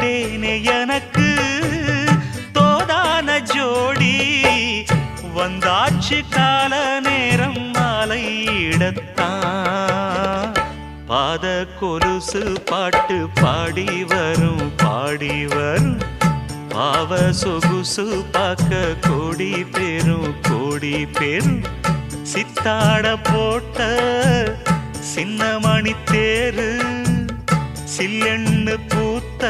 தேனே எனக்கு தோதான ஜோடி வந்தாச்சு கால நேரம் மாலையிடத்தான் பாத கொலுசு பாட்டு பாடி வரும் பாவ சொகுசு பார்க்க கோடி பேரும் சித்தாட போட்ட சின்ன மணி தேரு சில்லெண்ணு பூத்த